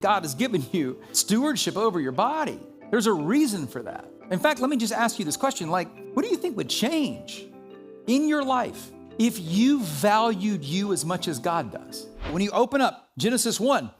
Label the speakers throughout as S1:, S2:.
S1: God has given you stewardship over your body. There's a reason for that. In fact, let me just ask you this question, like, what do you think would change in your life if you valued you as much as God does? When you open up Genesis 1,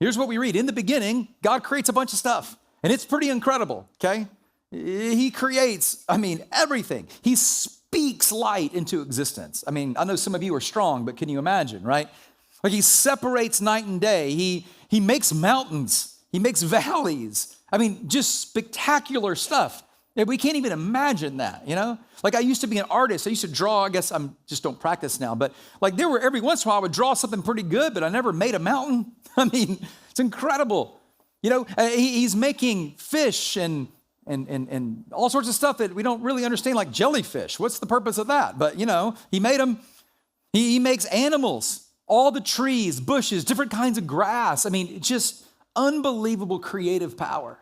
S1: here's what we read. In the beginning, God creates a bunch of stuff, and it's pretty incredible, okay? He creates, everything. He speaks light into existence. I know some of you are strong, but can you imagine, right? Like he separates night and day. He makes mountains. He makes valleys. Just spectacular stuff. We can't even imagine that, you know? Like I used to be an artist. I used to draw. I guess I just don't practice now. But like there were every once in a while I would draw something pretty good, but I never made a mountain. It's incredible. You know, he's making fish and all sorts of stuff that we don't really understand, like jellyfish. What's the purpose of that? But, you know, he made them. He makes animals. All the trees, bushes, different kinds of grass. Just unbelievable creative power.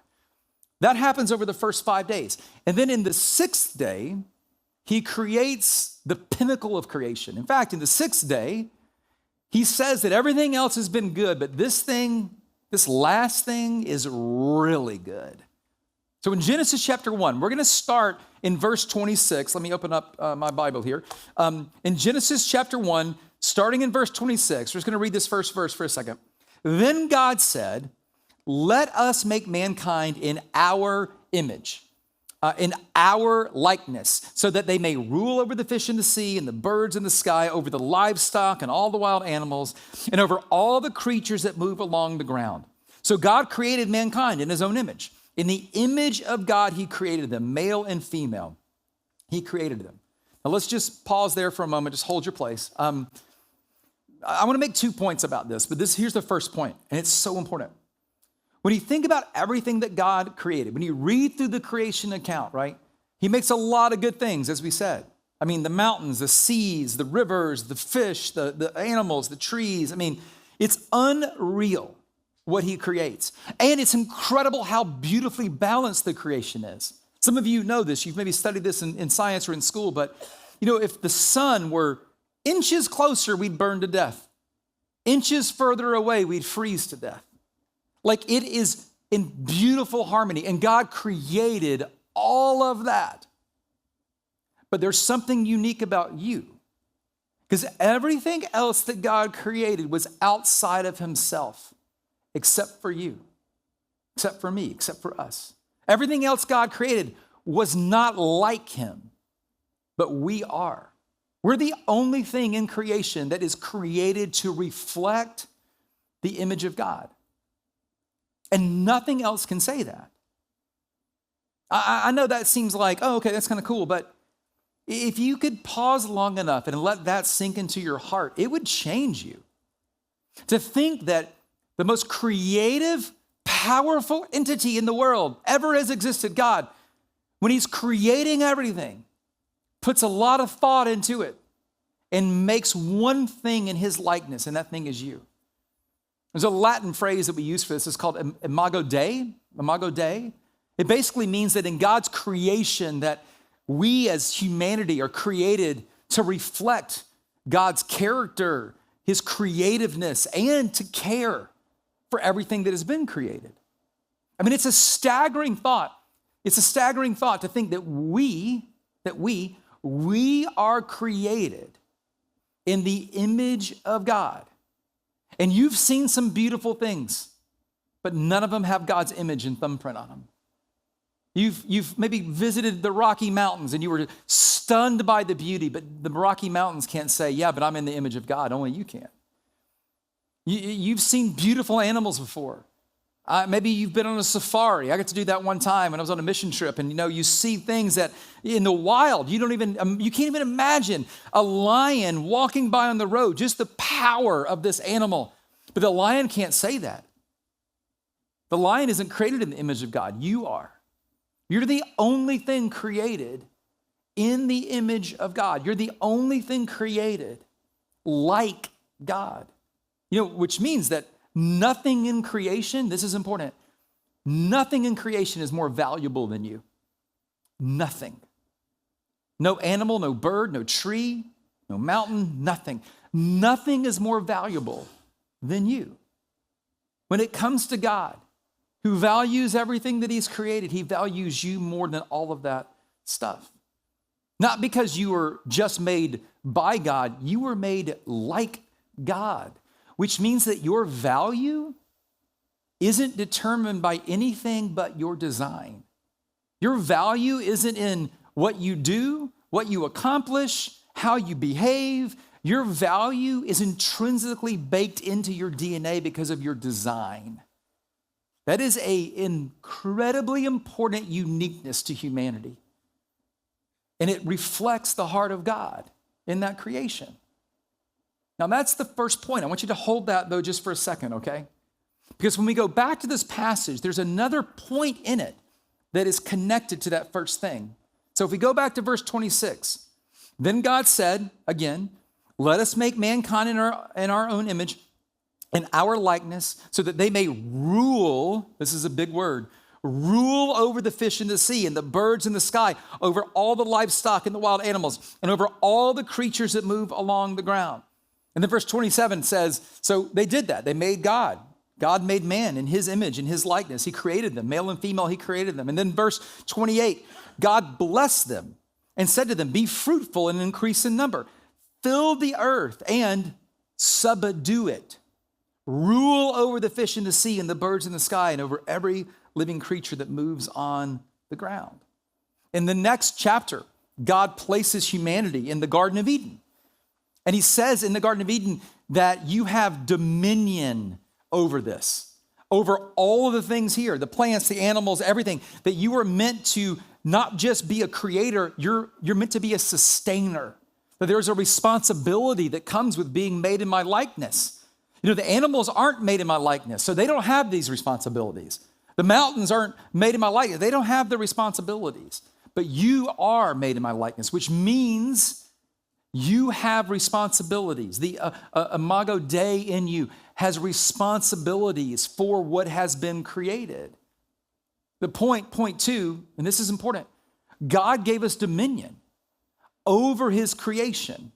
S1: That happens over the first 5 days. And then in the sixth day, he creates the pinnacle of creation. In fact, in the sixth day, he says that everything else has been good, but this last thing is really good. So in Genesis chapter 1, we're going to start in verse 26. Let me open up my Bible here. In Genesis chapter 1, starting in verse 26, we're just going to read this first verse for a second. Then God said, let us make mankind in our image, in our likeness, so that they may rule over the fish in the sea and the birds in the sky, over the livestock and all the wild animals, and over all the creatures that move along the ground. So God created mankind in his own image. In the image of God, he created them, male and female. He created them. Now let's just pause there for a moment. Just hold your place. I want to make 2 points about this, but here's the first point, and it's so important. When you think about everything that God created, when you read through the creation account, right, he makes a lot of good things, as we said. The mountains, the seas, the rivers, the fish, the animals, the trees. It's unreal what he creates. And it's incredible how beautifully balanced the creation is. Some of you know this. You've maybe studied this in science or in school, but you know, if the sun were inches closer, we'd burn to death. Inches further away, we'd freeze to death. Like it is in beautiful harmony, and God created all of that. But there's something unique about you, because everything else that God created was outside of himself, except for you, except for me, except for us. Everything else God created was not like him, but we are. We're the only thing in creation that is created to reflect the image of God. And nothing else can say that. I know that seems like, oh, okay, that's kind of cool, but if you could pause long enough and let that sink into your heart, it would change you. To think that the most creative, powerful entity in the world ever has existed, God, when he's creating everything, puts a lot of thought into it and makes one thing in his likeness, and that thing is you. There's a Latin phrase that we use for this. It's called imago Dei. Imago Dei. It basically means that in God's creation that we as humanity are created to reflect God's character, his creativeness, and to care for everything that has been created. It's a staggering thought. It's a staggering thought to think that we are created in the image of God. And you've seen some beautiful things, but none of them have God's image and thumbprint on them. You've maybe visited the Rocky Mountains and you were stunned by the beauty, but the Rocky Mountains can't say, yeah, but I'm in the image of God. Only you can. You've seen beautiful animals before. Maybe you've been on a safari. I got to do that one time when I was on a mission trip, and you see things that in the wild, you can't even imagine a lion walking by on the road, just the power of this animal. But the lion can't say that. The lion isn't created in the image of God. You are. You're the only thing created in the image of God. You're the only thing created like God. Which means that nothing in creation, this is important, nothing in creation is more valuable than you. Nothing. No animal, no bird, no tree, no mountain, nothing. Nothing is more valuable than you. when it comes to God, who values everything that he's created, he values you more than all of that stuff. Not because you were just made by God, you were made like God, which means that your value isn't determined by anything but your design. Your value isn't in what you do, what you accomplish, how you behave. Your value is intrinsically baked into your DNA because of your design. That is an incredibly important uniqueness to humanity. And it reflects the heart of God in that creation. Now, that's the first point. I want you to hold that, though, just for a second, okay? Because when we go back to this passage, there's another point in it that is connected to that first thing. So if we go back to verse 26, then God said, again, let us make mankind in our own image, in our likeness, so that they may rule, this is a big word, rule over the fish in the sea and the birds in the sky, over all the livestock and the wild animals, and over all the creatures that move along the ground. And then verse 27 says, so they did that. They made God. God made man in his image, in his likeness. He created them, male and female, he created them. And then verse 28, God blessed them and said to them, be fruitful and increase in number. Fill the earth and subdue it. Rule over the fish in the sea and the birds in the sky and over every living creature that moves on the ground. In the next chapter, God places humanity in the Garden of Eden. And he says in the Garden of Eden that you have dominion over this, over all of the things here, the plants, the animals, everything, that you are meant to not just be a creator, you're meant to be a sustainer. That there's a responsibility that comes with being made in my likeness. You know, the animals aren't made in my likeness, so they don't have these responsibilities. The mountains aren't made in my likeness. They don't have the responsibilities. But you are made in my likeness, which means you have responsibilities. The imago Dei in you has responsibilities for what has been created. The point two, and this is important, God gave us dominion over his creation,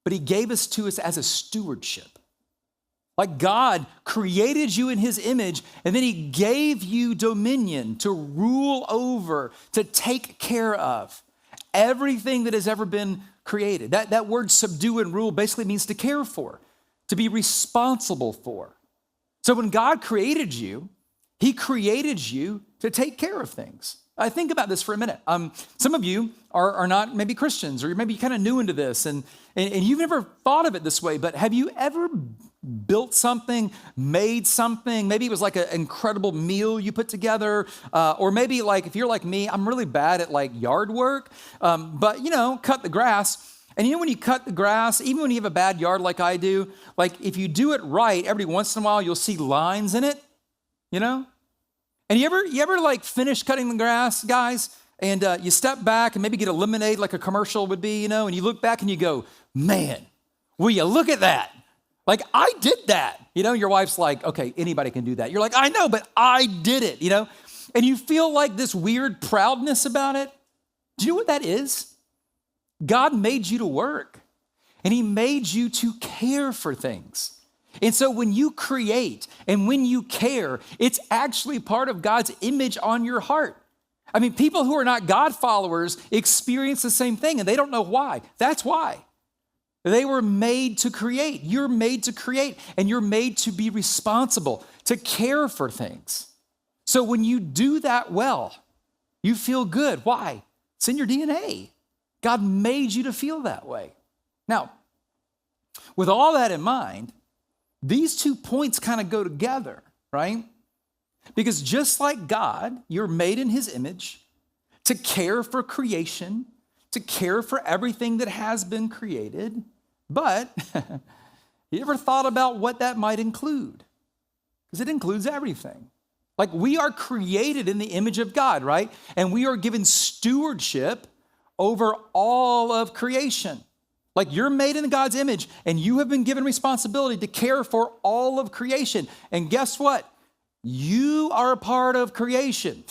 S1: but he gave us to us as a stewardship. Like God created you in his image, and then he gave you dominion to rule over, to take care of everything that has ever been created. That word subdue and rule basically means to care for, to be responsible for. So when God created you, he created you to take care of things. I think about this for a minute. Some of you are not maybe Christians, or you're maybe kind of new into this, and you've never thought of it this way, but have you ever built something, made something? Maybe it was like an incredible meal you put together, or maybe like if you're like me, I'm really bad at like yard work, but cut the grass. And when you cut the grass, even when you have a bad yard like I do, like if you do it right, every once in a while you'll see lines in it, And you ever like finish cutting the grass, guys, and you step back and maybe get a lemonade like a commercial would be, and you look back and you go, man, will you look at that? Like, I did that. Your wife's like, okay, anybody can do that. You're like, I know, but I did it, And you feel like this weird proudness about it. Do you know what that is? God made you to work, and he made you to care for things. And so when you create and when you care, it's actually part of God's image on your heart. I mean, people who are not God followers experience the same thing, and they don't know why. That's why. They were made to create. You're made to create, and you're made to be responsible, to care for things. So when you do that well, you feel good. Why? It's in your DNA. God made you to feel that way. Now, with all that in mind, these 2 points kind of go together, right? Because just like God, you're made in his image to care for creation, to care for everything that has been created. But you ever thought about what that might include? Because it includes everything. Like, we are created in the image of God, right? And we are given stewardship over all of creation. Like, you're made in God's image, and you have been given responsibility to care for all of creation. And guess what? You are a part of creation,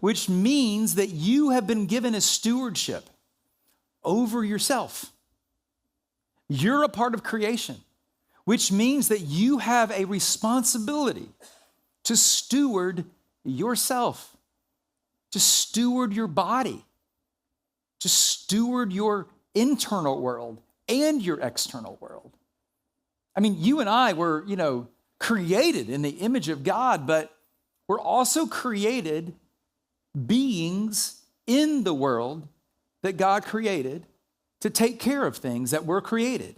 S1: which means that you have been given a stewardship over yourself. You're a part of creation, which means that you have a responsibility to steward yourself, to steward your body, to steward your internal world and your external world. I mean, you and I were, created in the image of God, but we're also created beings in the world that God created to take care of things that were created.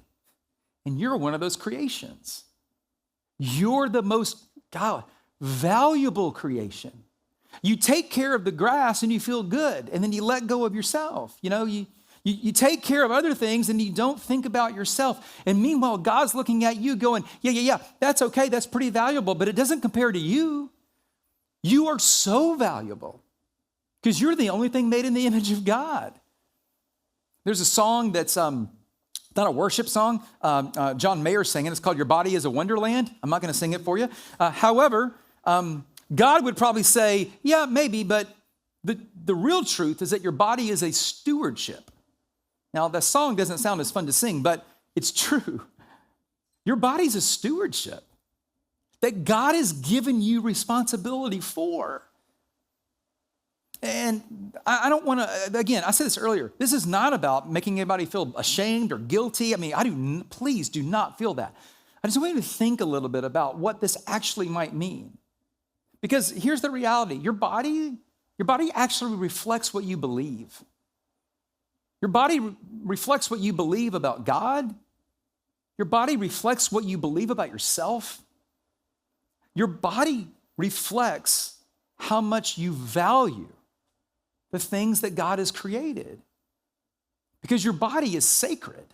S1: And you're one of those creations. You're the most valuable creation. You take care of the grass and you feel good, and then you let go of yourself. You take care of other things and you don't think about yourself. And meanwhile, God's looking at you going, yeah, that's okay, that's pretty valuable, but it doesn't compare to you. You are so valuable because you're the only thing made in the image of God. There's a song that's not a worship song. John Mayer's singing. It's called Your Body is a Wonderland. I'm not going to sing it for you. However, God would probably say, yeah, maybe, but the real truth is that your body is a stewardship. Now, that song doesn't sound as fun to sing, but it's true. Your body's a stewardship that God has given you responsibility for. And I don't want to, again, I said this earlier, this is not about making anybody feel ashamed or guilty. I mean, please do not feel that. I just want you to think a little bit about what this actually might mean. Because here's the reality, your body actually reflects what you believe. Your body reflects what you believe about God. Your body reflects what you believe about yourself. Your body reflects how much you value the things that God has created. Because your body is sacred.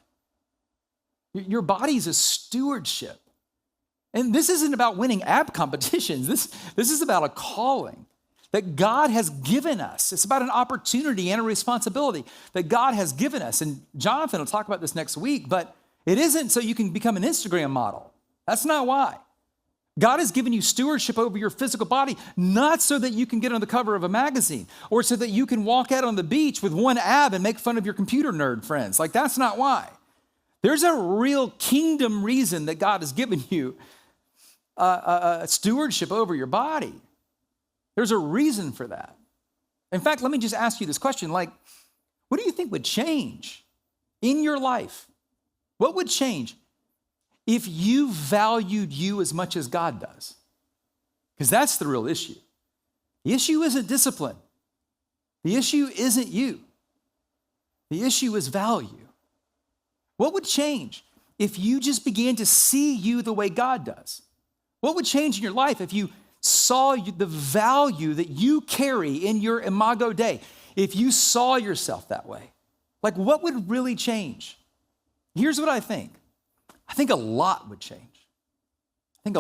S1: Your body is a stewardship. And this isn't about winning ab competitions. This is about a calling that God has given us. It's about an opportunity and a responsibility that God has given us. And Jonathan will talk about this next week, but it isn't so you can become an Instagram model. That's not why. God has given you stewardship over your physical body, not so that you can get on the cover of a magazine or so that you can walk out on the beach with one ab and make fun of your computer nerd friends. Like, that's not why. There's a real kingdom reason that God has given you a stewardship over your body. There's a reason for that. In fact, let me just ask you this question, what do you think would change in your life? What would change if you valued you as much as God does? Because that's the real issue. The issue isn't discipline. The issue isn't you. The issue is value. What would change if you just began to see you the way God does? What would change in your life if you saw the value that you carry in your imago Dei? If you saw yourself that way, what would really change? Here's what I think. I think a lot would change. And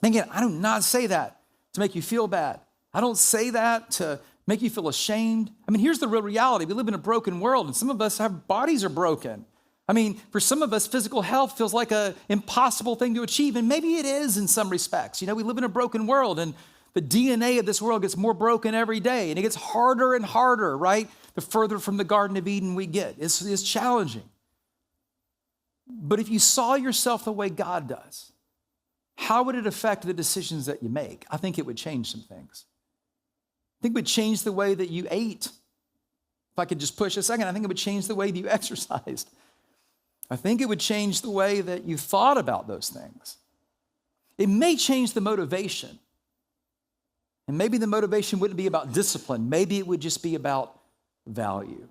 S1: again, I do not say that to make you feel bad. I don't say that to make you feel ashamed. I mean, here's the real reality. We live in a broken world, and some of us, our bodies are broken. I mean, for some of us, physical health feels like an impossible thing to achieve, and maybe it is in some respects. We live in a broken world, and the DNA of this world gets more broken every day, and it gets harder and harder, right? The further from the Garden of Eden we get. It's challenging. But if you saw yourself the way God does, how would it affect the decisions that you make? I think it would change some things. I think it would change the way that you ate. If I could just push a second, I think it would change the way that you exercised. I think it would change the way that you thought about those things. It may change the motivation. And maybe the motivation wouldn't be about discipline. Maybe it would just be about value.